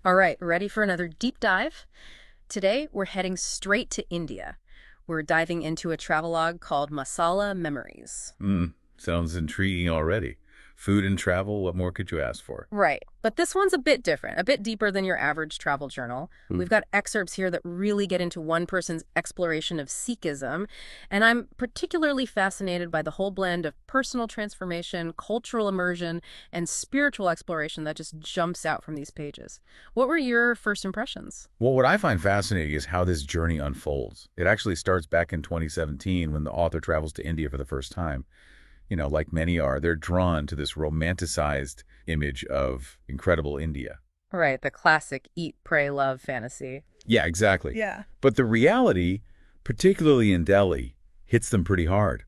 All right, ready for another deep dive? Today, we're heading straight to India. We're diving into a travelogue called Masala Memories. Sounds intriguing already. Food and travel, what more could you ask for? Right, but this one's a bit different, a bit deeper than your average travel journal. Hmm. We've got excerpts here that really get into one person's exploration of Sikhism, and I'm particularly fascinated by the whole blend of personal transformation, cultural immersion, and spiritual exploration that just jumps out from these pages. What were your first impressions? Well, what I find fascinating is how this journey unfolds. It actually starts back in 2017 when the author travels to India for the first time. Like many are, they're drawn to this romanticized image of incredible India. Right, the classic eat, pray, love fantasy. Yeah, exactly. Yeah. But the reality, particularly in Delhi, hits them pretty hard.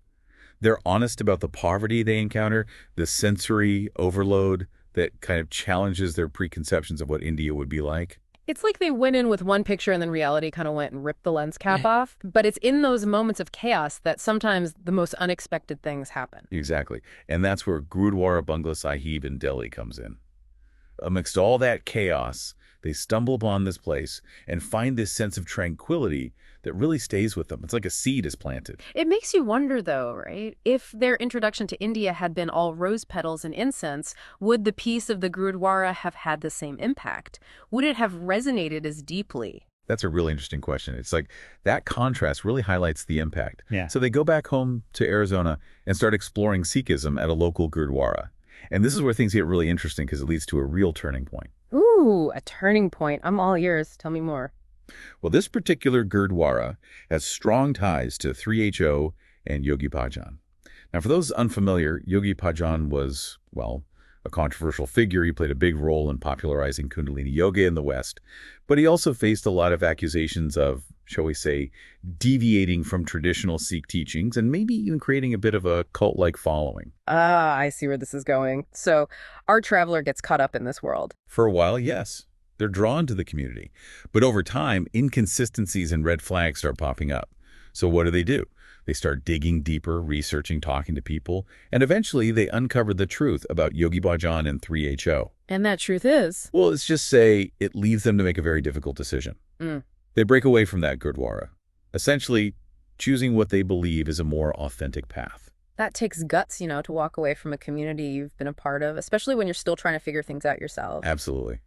They're honest about the poverty they encounter, the sensory overload that kind of challenges their preconceptions of what India would be like. It's like they went in with one picture and then reality kind of went and ripped the lens cap off. But it's in those moments of chaos that sometimes the most unexpected things happen. Exactly. And that's where Gurudwara Bungla Sahib in Delhi comes in. Amidst all that chaos, they stumble upon this place and find this sense of tranquility that really stays with them. It's like a seed is planted. It makes you wonder, though, right? If their introduction to India had been all rose petals and incense, would the peace of the Gurudwara have had the same impact? Would it have resonated as deeply? That's a really interesting question. It's like that contrast really highlights the impact. Yeah. So they go back home to Arizona and start exploring Sikhism at a local Gurdwara. And this is where things get really interesting because it leads to a real turning point. Ooh, a turning point. I'm all ears. Tell me more. Well, this particular Gurdwara has strong ties to 3HO and Yogi Bhajan. Now, for those unfamiliar, Yogi Bhajan was, well, a controversial figure. He played a big role in popularizing Kundalini Yoga in the West, but he also faced a lot of accusations of, shall we say, deviating from traditional Sikh teachings and maybe even creating a bit of a cult-like following. Ah, I see where this is going. So our traveler gets caught up in this world. For a while, yes, they're drawn to the community, but over time, inconsistencies and red flags start popping up. So what do? They start digging deeper, researching, talking to people, and eventually they uncover the truth about Yogi Bhajan and 3HO. And that truth is? Well, let's just say it leads them to make a very difficult decision. They break away from that Gurdwara, essentially choosing what they believe is a more authentic path. That takes guts, to walk away from a community you've been a part of, especially when you're still trying to figure things out yourself. Absolutely.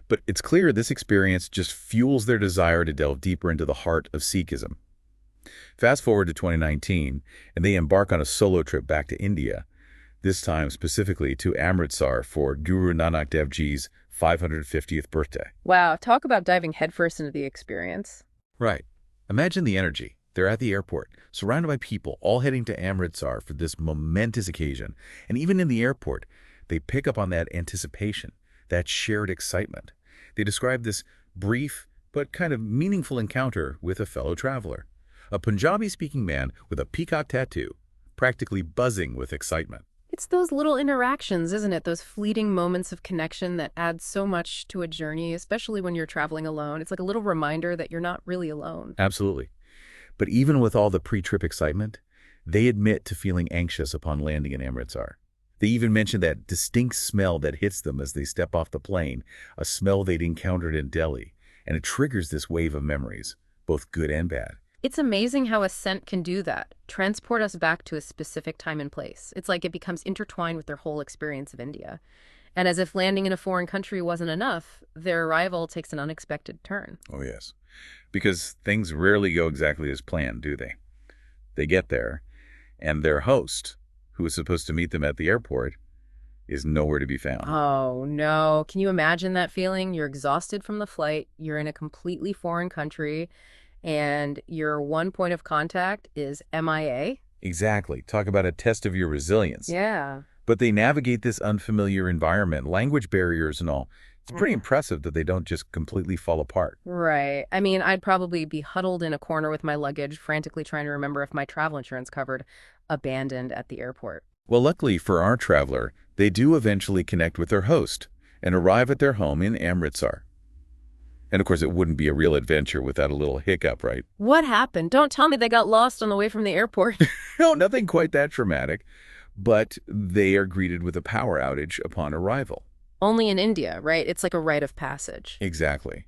But it's clear this experience just fuels their desire to delve deeper into the heart of Sikhism. Fast forward to 2019, and they embark on a solo trip back to India, this time specifically to Amritsar for Guru Nanak Dev Ji's 550th birthday. Wow, talk about diving headfirst into the experience. Right. Imagine the energy. They're at the airport, surrounded by people, all heading to Amritsar for this momentous occasion. And even in the airport, they pick up on that anticipation, that shared excitement. They describe this brief but kind of meaningful encounter with a fellow traveler, a Punjabi-speaking man with a peacock tattoo, practically buzzing with excitement. It's those little interactions, isn't it? Those fleeting moments of connection that add so much to a journey, especially when you're traveling alone. It's like a little reminder that you're not really alone. Absolutely. But even with all the pre-trip excitement, they admit to feeling anxious upon landing in Amritsar. They even mention that distinct smell that hits them as they step off the plane, a smell they'd encountered in Delhi, and it triggers this wave of memories, both good and bad. It's amazing how a scent can do that, transport us back to a specific time and place. It's like it becomes intertwined with their whole experience of India. And as if landing in a foreign country wasn't enough, their arrival takes an unexpected turn. Oh, yes. Because things rarely go exactly as planned, do they? They get there, and their host, who is supposed to meet them at the airport, is nowhere to be found. Oh, no. Can you imagine that feeling? You're exhausted from the flight, you're in a completely foreign country, and your one point of contact is MIA? Exactly. Talk about a test of your resilience. Yeah. But they navigate this unfamiliar environment, language barriers and all. It's pretty impressive that they don't just completely fall apart. Right. I mean, I'd probably be huddled in a corner with my luggage, frantically trying to remember if my travel insurance covered abandoned at the airport. Well, luckily for our traveler, they do eventually connect with their host and arrive at their home in Amritsar. And of course, it wouldn't be a real adventure without a little hiccup, right? What happened? Don't tell me they got lost on the way from the airport. No, nothing quite that dramatic. But they are greeted with a power outage upon arrival. Only in India, right? It's like a rite of passage. Exactly.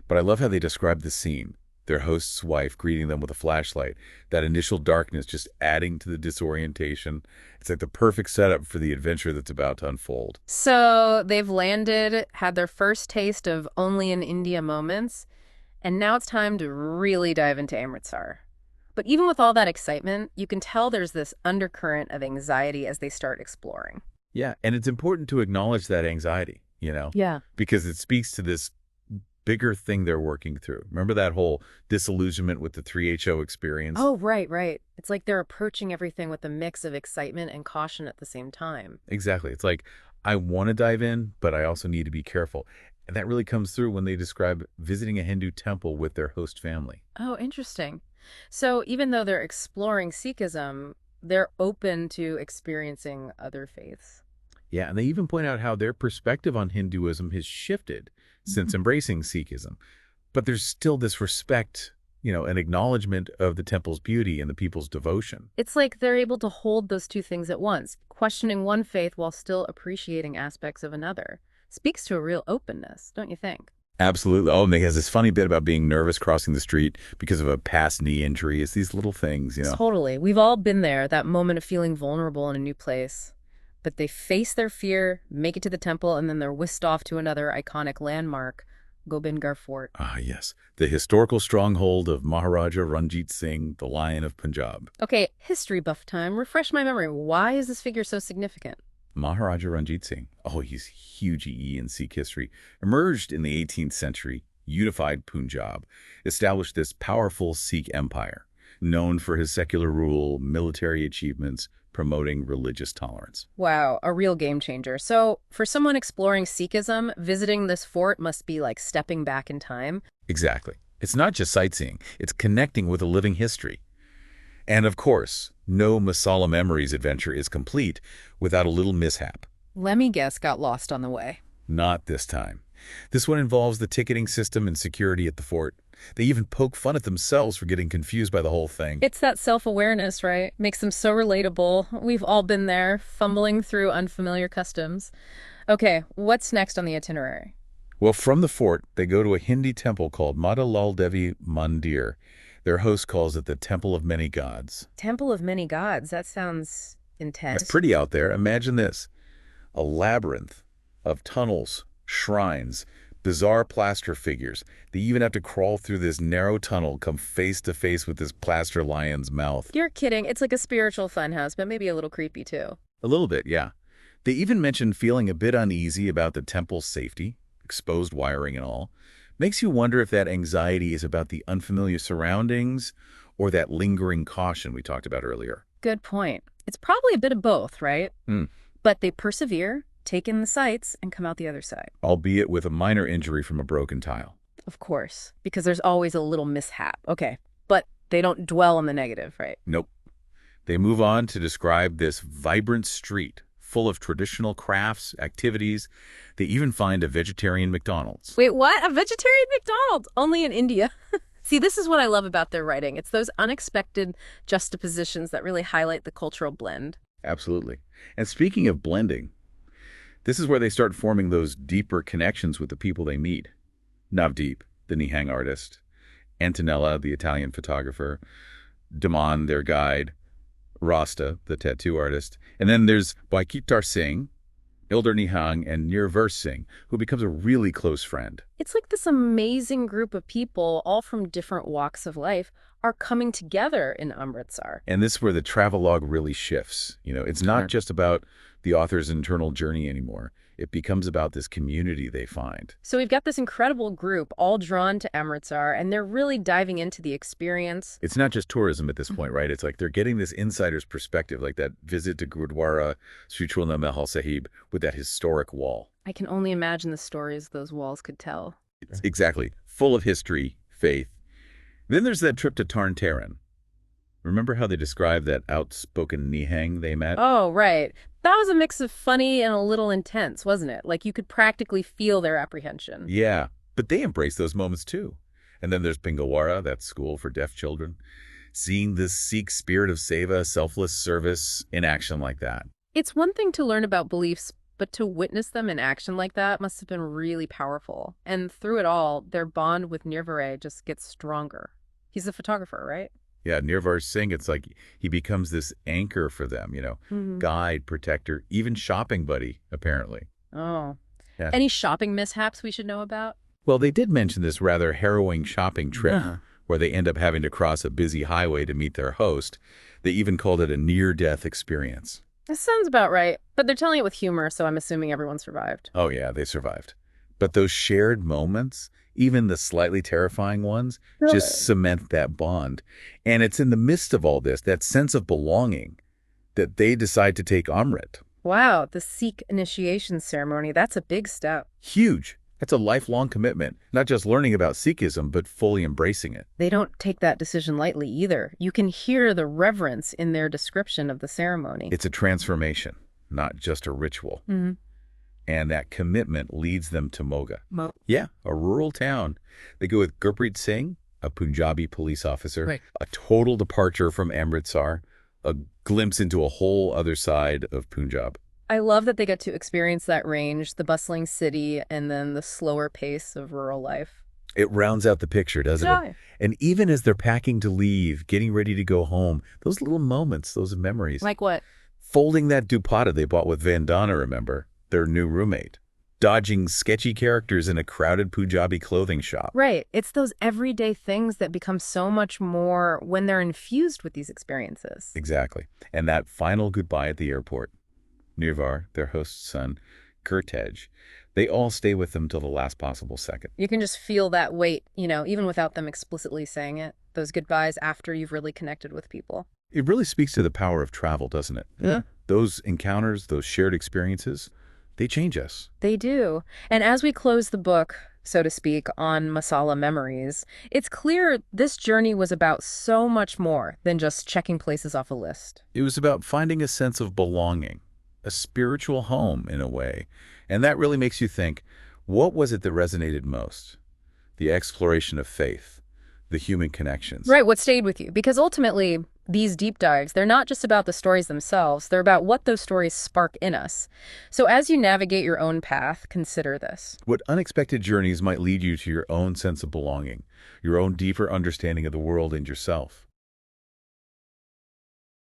But I love how they describe the scene. Their host's wife greeting them with a flashlight. That initial darkness just adding to the disorientation. It's like the perfect setup for the adventure that's about to unfold. So they've landed, had their first taste of only in India moments, and now it's time to really dive into Amritsar. But even with all that excitement, you can tell there's this undercurrent of anxiety as they start exploring. Yeah, and it's important to acknowledge that anxiety, Yeah. because it speaks to this bigger thing they're working through. Remember that whole disillusionment with the 3HO experience? Oh, right, right. It's like they're approaching everything with a mix of excitement and caution at the same time. Exactly. It's like, I want to dive in, but I also need to be careful. And that really comes through when they describe visiting a Hindu temple with their host family. Oh, interesting. So even though they're exploring Sikhism, they're open to experiencing other faiths. Yeah, and they even point out how their perspective on Hinduism has shifted since embracing Sikhism. But there's still this respect, an acknowledgement of the temple's beauty and the people's devotion. It's like they're able to hold those two things at once, questioning one faith while still appreciating aspects of another. Speaks to a real openness, don't you think? Absolutely. Oh, and he has this funny bit about being nervous crossing the street because of a past knee injury. It's these little things. Totally. We've all been there, that moment of feeling vulnerable in a new place. But they face their fear, make it to the temple, and then they're whisked off to another iconic landmark, Gobindgarh Fort. Ah, yes. The historical stronghold of Maharaja Ranjit Singh, the Lion of Punjab. Okay, history buff time. Refresh my memory. Why is this figure so significant? Maharaja Ranjit Singh, oh, he's huge in Sikh history, emerged in the 18th century, unified Punjab, established this powerful Sikh empire, known for his secular rule, military achievements, promoting religious tolerance. Wow, a real game changer. So, for someone exploring Sikhism, visiting this fort must be like stepping back in time. Exactly. It's not just sightseeing, it's connecting with a living history. And of course, no Masala Memories adventure is complete without a little mishap. Let me guess, got lost on the way. Not this time. This one involves the ticketing system and security at the fort. They even poke fun at themselves for getting confused by the whole thing. It's that self-awareness, right? Makes them so relatable. We've all been there, fumbling through unfamiliar customs. Okay, what's next on the itinerary? Well, from the fort, they go to a Hindi temple called Mata Lal Devi Mandir. Their host calls it the Temple of Many Gods. Temple of Many Gods. That sounds intense. It's pretty out there. Imagine this. A labyrinth of tunnels, shrines, bizarre plaster figures. They even have to crawl through this narrow tunnel, come face to face with this plaster lion's mouth. You're kidding. It's like a spiritual funhouse, but maybe a little creepy too. A little bit, yeah. They even mention feeling a bit uneasy about the temple's safety, exposed wiring and all. Makes you wonder if that anxiety is about the unfamiliar surroundings or that lingering caution we talked about earlier. Good point. It's probably a bit of both, right? But they persevere, take in the sights, and come out the other side. Albeit with a minor injury from a broken tile. Of course, because there's always a little mishap. Okay, but they don't dwell on the negative, right? Nope. They move on to describe this vibrant street full of traditional crafts, activities. They even find a vegetarian McDonald's. Wait, what? A vegetarian McDonald's? Only in India. See, this is what I love about their writing. It's those unexpected juxtapositions that really highlight the cultural blend. Absolutely. And speaking of blending, this is where they start forming those deeper connections with the people they meet. Navdeep, the Nihang artist, Antonella, the Italian photographer, Daman, their guide, Rasta, the tattoo artist, and then there's Vaikitar Singh, Ilder Nihang, and Nirver Singh, who becomes a really close friend. It's like this amazing group of people, all from different walks of life, are coming together in Amritsar. And this is where the travelogue really shifts. It's not just about the author's internal journey anymore. It becomes about this community they find. So we've got this incredible group all drawn to Amritsar, and they're really diving into the experience. It's not just tourism at this point, right? It's like they're getting this insider's perspective, like that visit to Gurdwara Sri Chulna Mahal Sahib with that historic wall. I can only imagine the stories those walls could tell. It's exactly. Full of history, faith. Then there's that trip to Tarn Taran. Remember how they described that outspoken Nihang they met? Oh, right. That was a mix of funny and a little intense, wasn't it? Like you could practically feel their apprehension. Yeah, but they embrace those moments too. And then there's Pingawara, that school for deaf children. Seeing this Sikh spirit of seva, selfless service in action like that. It's one thing to learn about beliefs but to witness them in action like that must have been really powerful. And through it all, their bond with Nirvare just gets stronger. He's a photographer, right? Yeah, Nirvar Singh, it's like he becomes this anchor for them, Hmm. guide, protector, even shopping buddy, apparently. Oh. Yeah. Any shopping mishaps we should know about? Well, they did mention this rather harrowing shopping trip Yeah. where they end up having to cross a busy highway to meet their host. They even called it a near-death experience. That sounds about right. But they're telling it with humor, so I'm assuming everyone survived. Oh, yeah, they survived. But those shared moments, even the slightly terrifying ones, just cement that bond. And it's in the midst of all this, that sense of belonging, that they decide to take Amrit. Wow, the Sikh initiation ceremony, that's a big step. Huge. That's a lifelong commitment, not just learning about Sikhism, but fully embracing it. They don't take that decision lightly either. You can hear the reverence in their description of the ceremony. It's a transformation, not just a ritual. Mhm. And that commitment leads them to Moga. Yeah, a rural town. They go with Gurpreet Singh, a Punjabi police officer, Right. a total departure from Amritsar, a glimpse into a whole other side of Punjab. I love that they get to experience that range, the bustling city, and then the slower pace of rural life. It rounds out the picture, doesn't Yeah. it? And even as they're packing to leave, getting ready to go home, those little moments, those memories. Like what? Folding that dupatta they bought with Vandana, remember? Their new roommate. Dodging sketchy characters in a crowded Punjabi clothing shop. Right. It's those everyday things that become so much more when they're infused with these experiences. Exactly. And that final goodbye at the airport. Nirvar, their host's son, Kurtej, they all stay with them till the last possible second. You can just feel that weight, even without them explicitly saying it. Those goodbyes after you've really connected with people. It really speaks to the power of travel, doesn't it? Yeah. Those encounters, those shared experiences, they change us. They do. And as we close the book, so to speak, on Masala memories, it's clear this journey was about so much more than just checking places off a list. It was about finding a sense of belonging, a spiritual home in a way. And that really makes you think, what was it that resonated most? The exploration of faith, the human connections. Right, what stayed with you? Because ultimately, these deep dives, they're not just about the stories themselves, they're about what those stories spark in us. So as you navigate your own path, consider this. What unexpected journeys might lead you to your own sense of belonging, your own deeper understanding of the world and yourself.